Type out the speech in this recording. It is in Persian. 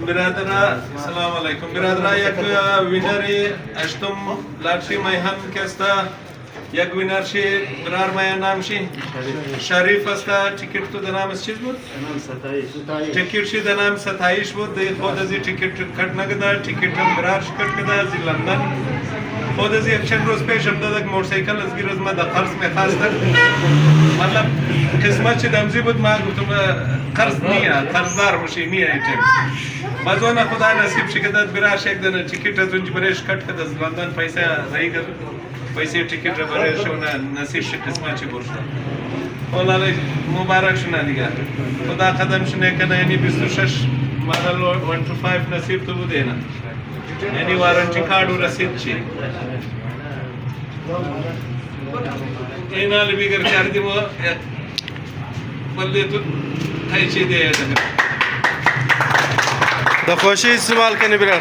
برادرا سلام علیکم برادرا یک وینر اشتم لاتری مایهن کستا یک وینر شی برار مایه نام شی شریف است تیکت تو دنامش چیز بود تیکت شی دنام 27 بود خود از تیکت کٹ نگذار تیکت هم برار شکر کده از لندن خود از یک چند روز پیش هم دادک موتورسیکل از گیر از ما در قرض میخواستن مطلب قسمت چی دمزی بود ما گفتم قرض نیه قرضدار باشی نیه ایچه مزونه خدا نصیب شکدت براش یک دنه تیکت از اونجا برایش کٹ کد از لندن پیسه رایی کرد پیسه تیکت را برایش نصیب شد قسمت چی برشد اولالی مبارک شونه دیگه خدا قدم شونه کنه یعنی 26 مدل 125 نصیب تو بوده نه یعنی وارنٹی کارڈ و رسید چی اینال بیگر کردی و بلده تو خیلی چی دیگه دا خوشی استعمال کنی برار